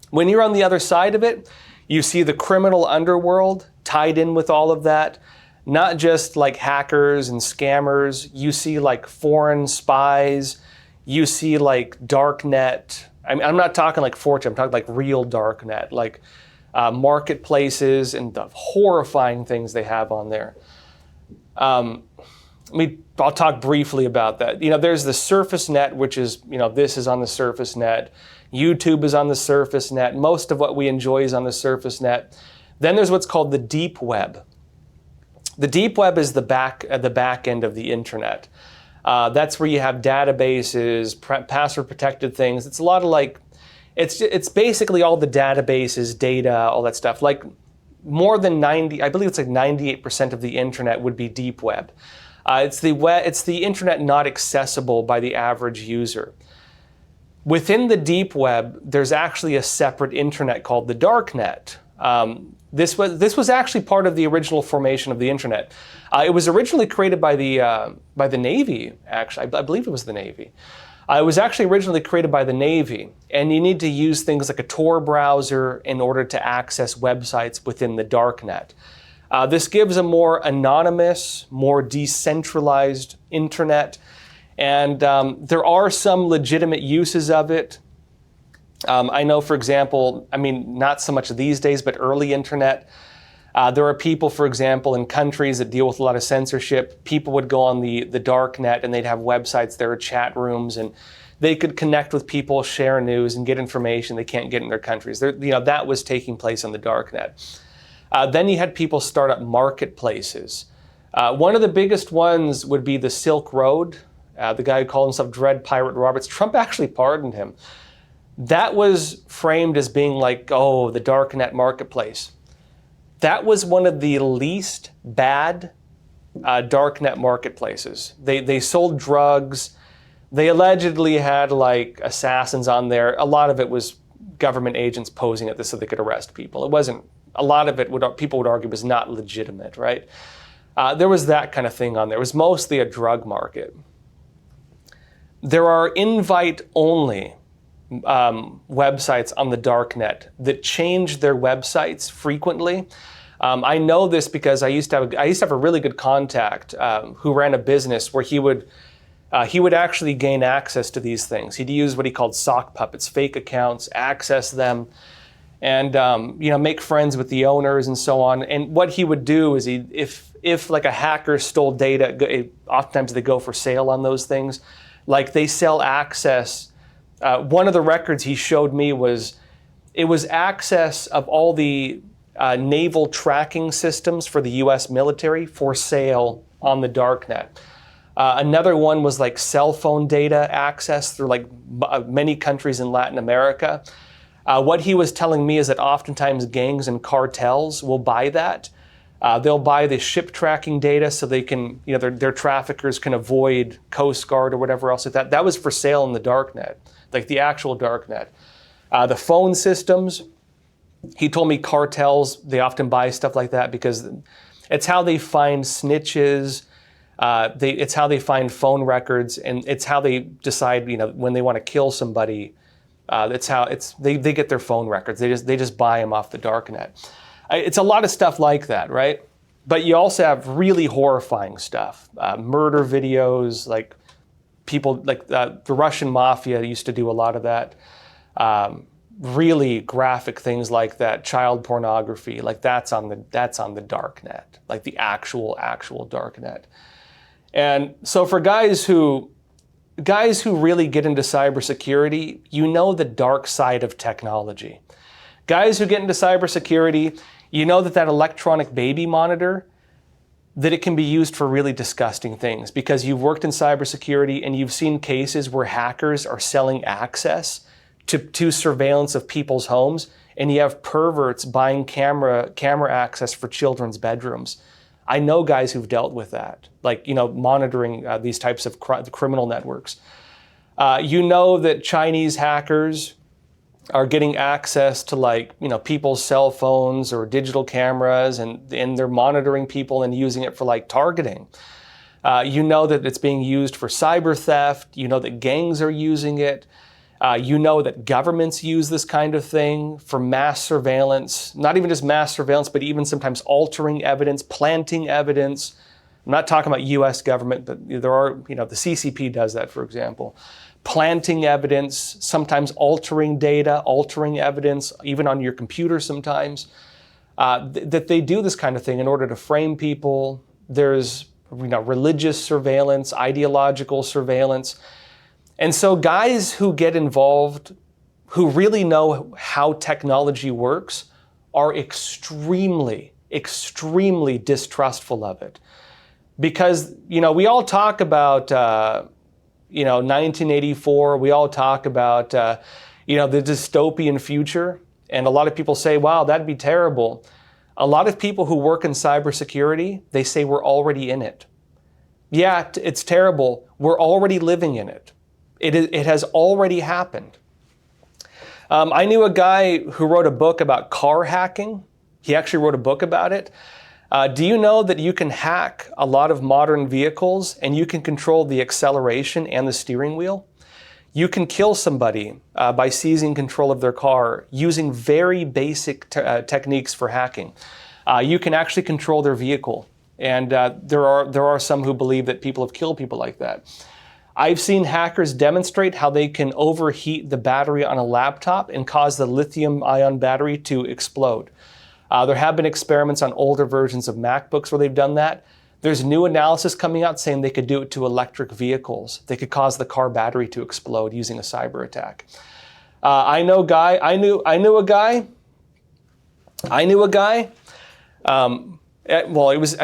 When you're on the other side of it, you see the criminal underworld tied in with all of that. Not just like hackers and scammers. You see like foreign spies. You see like darknet. I mean, I'm not talking like 4chan. I'm talking like real darknet, like marketplaces and the horrifying things they have on there. I'll talk briefly about that. There's the surface net, which is, this is on the surface net. YouTube is on the surface net. Most of what we enjoy is on the surface net. Then there's what's called the deep web. The deep web is the back end of the internet. That's where you have databases, password protected things. It's a lot of like, it's basically all the databases, data, all that stuff. Like more than 90, I believe it's like 98% of the internet would be deep web. It's the internet not accessible by the average user. Within the deep web, there's actually a separate internet called the dark net. This was actually part of the original formation of the internet. It was originally created by the Navy. Actually, I believe it was the Navy. It was actually originally created by the Navy, and you need to use things like a Tor browser in order to access websites within the dark net. This gives a more anonymous, more decentralized internet, and there are some legitimate uses of it. I know, for example, I mean, not so much these days, but early internet, there are people, for example, in countries that deal with a lot of censorship. People would go on the dark net and they'd have websites, there are chat rooms, and they could connect with people, share news, and get information they can't get in their countries. That was taking place on the dark net. Then you had people start up marketplaces. One of the biggest ones would be the Silk Road. The guy who called himself Dread Pirate Roberts, Trump actually pardoned him. That was framed as being like, oh, the darknet marketplace. That was one of the least bad darknet marketplaces. They sold drugs. They allegedly had like assassins on there. A lot of it was government agents posing at this so they could arrest people. It wasn't, a lot of it people would argue was not legitimate, right? There was that kind of thing on there. It was mostly a drug market. There are invite-only websites on the darknet that change their websites frequently. I know this because I used to have a really good contact who ran a business where he would actually gain access to these things. He'd use what he called sock puppets, fake accounts, access them, and make friends with the owners and so on. And what he would do is if like a hacker stole data, oftentimes they go for sale on those things. Like they sell access. One of the records he showed me was access of all the naval tracking systems for the U.S. military for sale on the darknet. Another one was like cell phone data access through like many countries in Latin America. What he was telling me is that oftentimes gangs and cartels will buy that. They'll buy the ship tracking data so they can, their traffickers can avoid Coast Guard or whatever else like that. That was for sale in the darknet, like the actual darknet. The phone systems, he told me cartels, they often buy stuff like that because it's how they find snitches, it's how they find phone records, and it's how they decide, when they want to kill somebody. They get their phone records. They just buy them off the darknet. It's a lot of stuff like that, right? But you also have really horrifying stuff, murder videos, like people like the Russian mafia used to do a lot of that. Really graphic things like that, child pornography, like that's on the dark net, like the actual dark net. And so for guys who really get into cybersecurity, the dark side of technology. Guys who get into cybersecurity, that electronic baby monitor, that it can be used for really disgusting things because you've worked in cybersecurity and you've seen cases where hackers are selling access to surveillance of people's homes, and you have perverts buying camera access for children's bedrooms. I know guys who've dealt with that, monitoring these types of criminal networks. That Chinese hackers are getting access to people's cell phones or digital cameras, and they're monitoring people and using it for targeting. That it's being used for cyber theft. That gangs are using it. That governments use this kind of thing for mass surveillance, not even just mass surveillance, but even sometimes altering evidence, planting evidence. I'm not talking about US government, but there are, the CCP does that, for example. Planting evidence, sometimes altering data, altering evidence, even on your computer sometimes. That they do this kind of thing in order to frame people. There's religious surveillance, ideological surveillance. And so guys who get involved, who really know how technology works, are extremely, extremely distrustful of it. Because, we all talk about, 1984, we all talk about, the dystopian future. And a lot of people say, wow, that'd be terrible. A lot of people who work in cybersecurity, they say we're already in it. Yeah, it's terrible. We're already living in it. It has already happened. I knew a guy who wrote a book about car hacking. He actually wrote a book about it. Do you know that you can hack a lot of modern vehicles and you can control the acceleration and the steering wheel? You can kill somebody by seizing control of their car using very basic techniques for hacking. You can actually control their vehicle. And there are some who believe that people have killed people like that. I've seen hackers demonstrate how they can overheat the battery on a laptop and cause the lithium-ion battery to explode. There have been experiments on older versions of MacBooks where they've done that. There's new analysis coming out saying they could do it to electric vehicles. They could cause the car battery to explode using a cyber attack. I knew a guy. I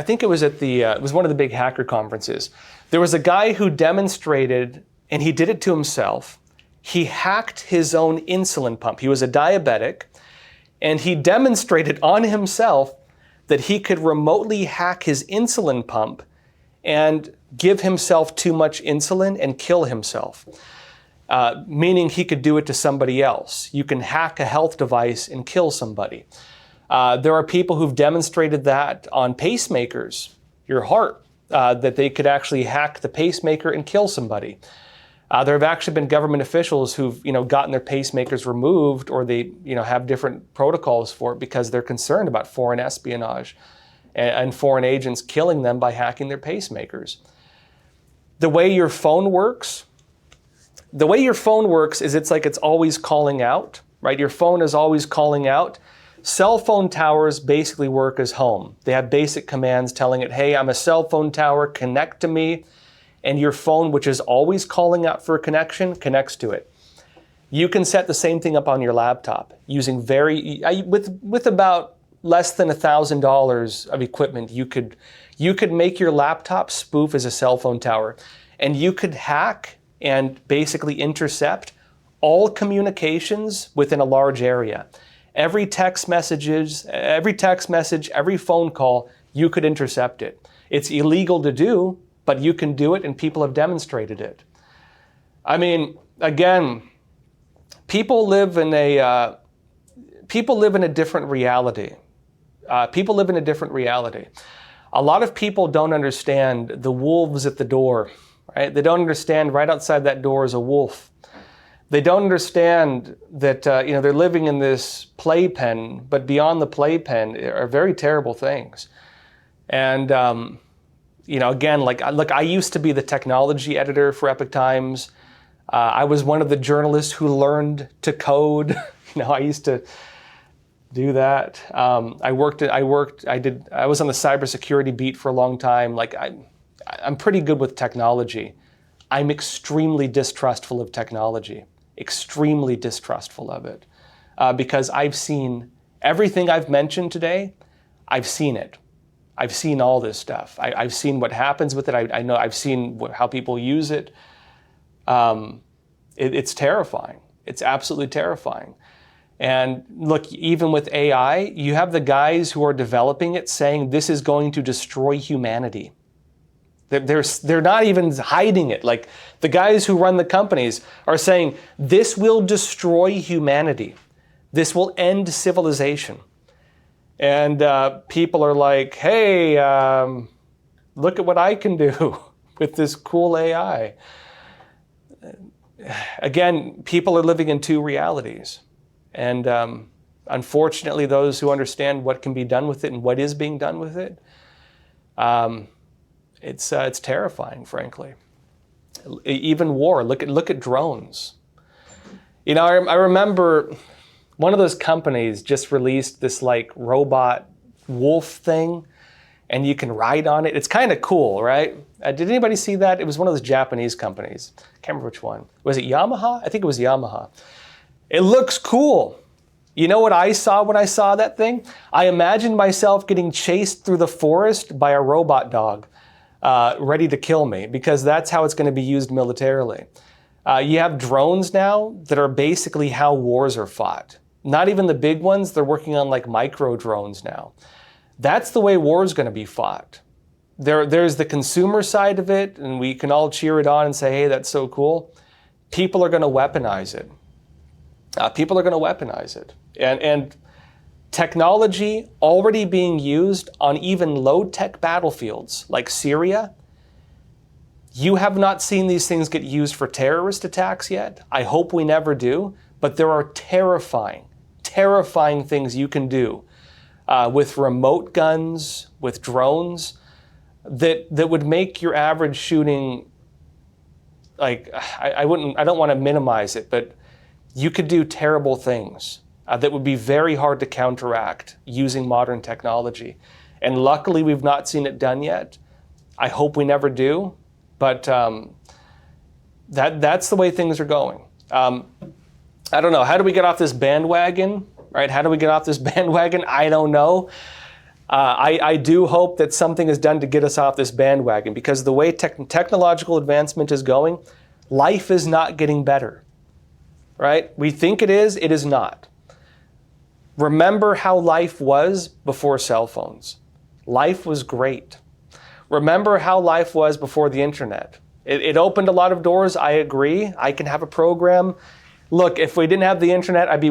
think it was at it was one of the big hacker conferences. There was a guy who demonstrated, and he did it to himself. He hacked his own insulin pump. He was a diabetic, and he demonstrated on himself that he could remotely hack his insulin pump and give himself too much insulin and kill himself, meaning he could do it to somebody else. You can hack a health device and kill somebody. There are people who've demonstrated that on pacemakers, your heart, that they could actually hack the pacemaker and kill somebody. There have actually been government officials who've gotten their pacemakers removed, or they have different protocols for it because they're concerned about foreign espionage and foreign agents killing them by hacking their pacemakers. The way your phone works is it's always calling out, right? Your phone is always calling out. Cell phone towers basically work as home. They have basic commands telling it, hey, I'm a cell phone tower, connect to me. And your phone, which is always calling out for a connection, connects to it. You can set the same thing up on your laptop using with about less than $1,000 of equipment. You could make your laptop spoof as a cell phone tower, and you could hack and basically intercept all communications within a large area. Every text message, every phone call, you could intercept it. It's illegal to do, but you can do it, and people have demonstrated it. I mean, again, people live in a different reality. People live in a different reality. A lot of people don't understand the wolves at the door, right? They don't understand right outside that door is a wolf. They don't understand that they're living in this playpen, but beyond the playpen are very terrible things. And again, look, I used to be the technology editor for Epoch Times. I was one of the journalists who learned to code. I used to do that. I was on the cybersecurity beat for a long time. I'm pretty good with technology. I'm extremely distrustful of technology. Extremely distrustful of it, because I've seen everything I've mentioned today. I've seen it. I've seen all this stuff. I've seen what happens with it. I know I've seen how people use it. It's terrifying. It's absolutely terrifying. And look, even with AI, you have the guys who are developing it saying this is going to destroy humanity. They're not even hiding it. Like, the guys who run the companies are saying this will destroy humanity. This will end civilization. And people are like, hey, look at what I can do with this cool AI. Again, people are living in two realities. And unfortunately, those who understand what can be done with it and what is being done with it, it's terrifying, frankly. Even war. Look at drones. I remember one of those companies just released this robot wolf thing, and you can ride on it. It's kind of cool, right? Did anybody see that? It was one of those Japanese companies. I can't remember which one. Was it Yamaha? I think it was Yamaha. It looks cool. You know what I saw when I saw that thing? I imagined myself getting chased through the forest by a robot dog. ready to kill me, because that's how it's going to be used militarily. You have drones now that are basically how wars are fought. Not even the big ones, they're working on like micro drones now. That's the way war is going to be fought. There's the consumer side of it, and we can all cheer it on and say, hey, that's so cool. People are going to weaponize it. People are going to weaponize it. And technology already being used on even low-tech battlefields like Syria. You have not seen these things get used for terrorist attacks yet. I hope we never do. But there are terrifying things you can do with remote guns, with drones, that would make your average shooting, like, I don't want to minimize it, but you could do terrible things that would be very hard to counteract using modern technology. And luckily, we've not seen it done yet. I hope we never do, but that's the way things are going. I don't know. How do we get off this bandwagon? Right? How do we get off this bandwagon? I don't know. I do hope that something is done to get us off this bandwagon, because the way technological advancement is going, life is not getting better. Right? We think it is not. Remember how life was before cell phones. Life was great. Remember how life was before the internet. It opened a lot of doors, I agree. I can have a program. Look, if we didn't have the internet, I'd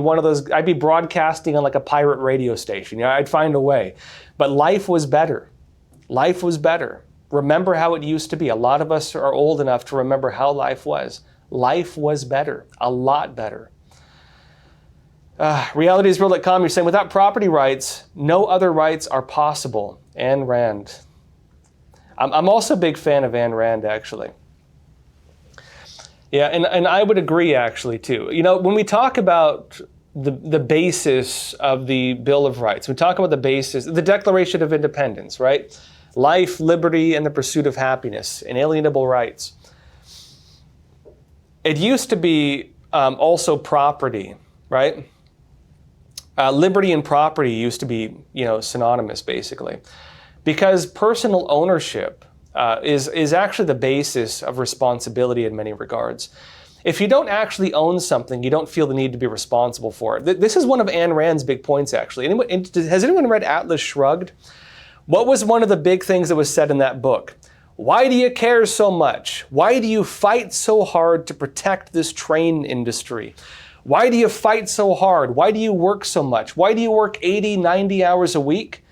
be broadcasting on like a pirate radio station. You know, I'd find a way. But life was better. Life was better. Remember how it used to be. A lot of us are old enough to remember how life was. Life was better, a lot better. Realityisreal.com, you're saying, without property rights, no other rights are possible. Ayn Rand. I'm also a big fan of Ayn Rand, actually. Yeah, and I would agree, actually, too. You know, when we talk about the basis of the Bill of Rights, we talk about the basis, the Declaration of Independence, right? Life, liberty, and the pursuit of happiness, inalienable rights. It used to be also property, right? Liberty and property used to be, synonymous, basically, because personal ownership is actually the basis of responsibility in many regards. If you don't actually own something, you don't feel the need to be responsible for it. This is one of Ayn Rand's big points, actually. Has anyone read Atlas Shrugged? What was one of the big things that was said in that book? Why do you care so much? Why do you fight so hard to protect this train industry? Why do you fight so hard? Why do you work so much? Why do you work 80, 90 hours a week?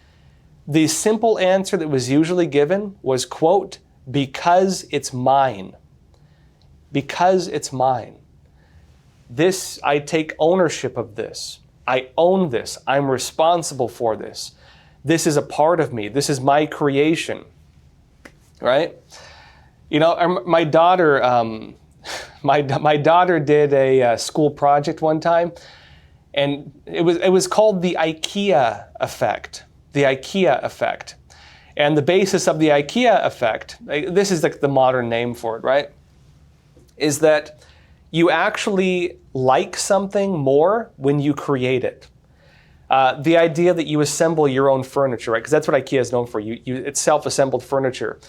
The simple answer that was usually given was, quote, because it's mine. Because it's mine. I take ownership of this. I own this. I'm responsible for this. This is a part of me. This is my creation. Right? My daughter, my daughter did a school project one time, and it was called the IKEA effect. The IKEA effect. And the basis of the IKEA effect, this is like the modern name for it, right? Is that you actually like something more when you create it. The idea that you assemble your own furniture, right? Because that's what IKEA is known for. It's self-assembled furniture.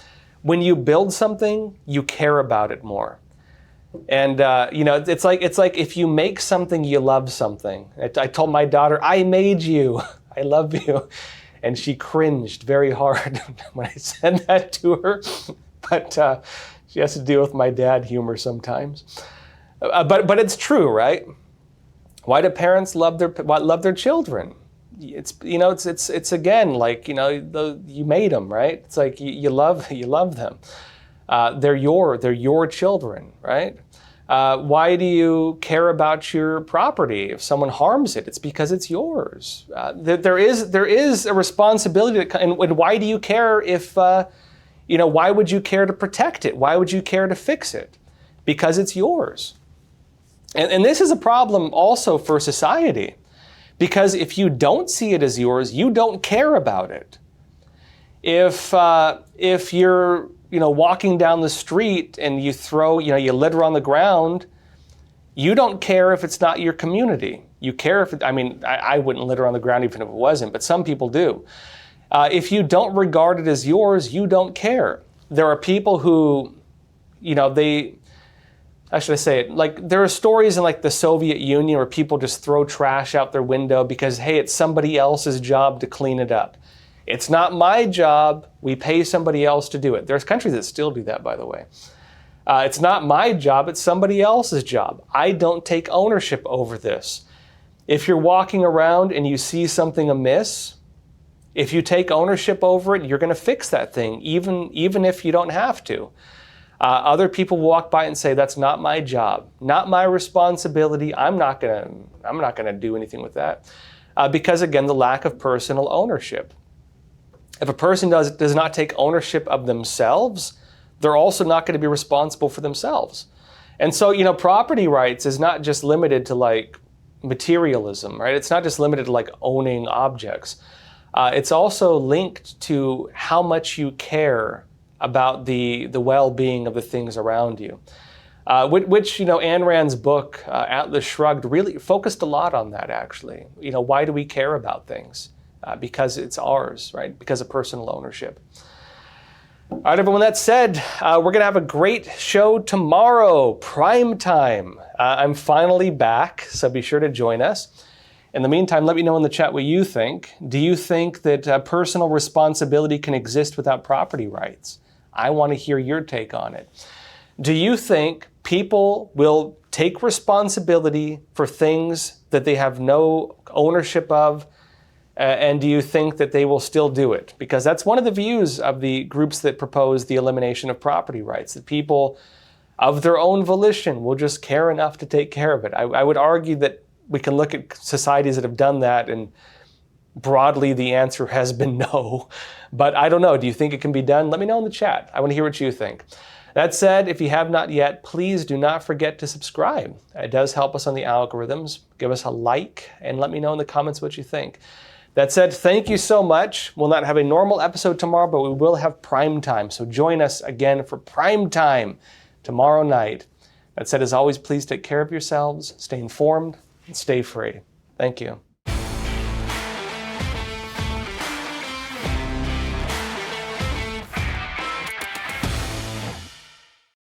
When you build something, you care about it more. And it's like if you make something, you love something. I told my daughter, I made you. I love you. And she cringed very hard when I said that to her. But she has to deal with my dad humor sometimes. But it's true, right? Why do parents love their children? It's again like you made them, right? It's like you love them. They're your children, right? Why do you care about your property? If someone harms it, it's because it's yours. There is a responsibility, and why do you care if, why would you care to protect it? Why would you care to fix it? Because it's yours. And this is a problem also for society, because if you don't see it as yours, you don't care about it. If you're walking down the street and you throw, you litter on the ground, you don't care if it's not your community. You care if I wouldn't litter on the ground even if it wasn't, but some people do. If you don't regard it as yours, you don't care. there are people who, how should I say it? Like, there are stories in like the Soviet Union where people just throw trash out their window because, hey, it's somebody else's job to clean it up. It's not my job. We pay somebody else to do it. There's countries that still do that, by the way. It's not my job. It's somebody else's job. I don't take ownership over this. If you're walking around and you see something amiss, if you take ownership over it, you're going to fix that thing, even if you don't have to. Other people walk by and say, that's not my job, not my responsibility. I'm not gonna do anything with that. Because again, the lack of personal ownership. If a person does not take ownership of themselves, they're also not going to be responsible for themselves. And so, property rights is not just limited to like materialism, right? It's not just limited to like owning objects. It's also linked to how much you care about the well-being of the things around you, which Ayn Rand's book, Atlas Shrugged, really focused a lot on that, actually. Why do we care about things? Because it's ours, right? Because of personal ownership. All right, everyone, that said, we're going to have a great show tomorrow, prime time. I'm finally back, so be sure to join us. In the meantime, let me know in the chat what you think. Do you think that personal responsibility can exist without property rights? I want to hear your take on it. Do you think people will take responsibility for things that they have no ownership of? And do you think that they will still do it? Because that's one of the views of the groups that propose the elimination of property rights, that people of their own volition will just care enough to take care of it. I would argue that we can look at societies that have done that, and broadly the answer has been no. But I don't know. Do you think it can be done? Let me know in the chat. I want to hear what you think. That said, if you have not yet, please do not forget to subscribe. It does help us on the algorithms. Give us a like and let me know in the comments what you think. That said, thank you so much. We'll not have a normal episode tomorrow, but we will have prime time. So join us again for prime time tomorrow night. That said, as always, please take care of yourselves, stay informed, and stay free. Thank you.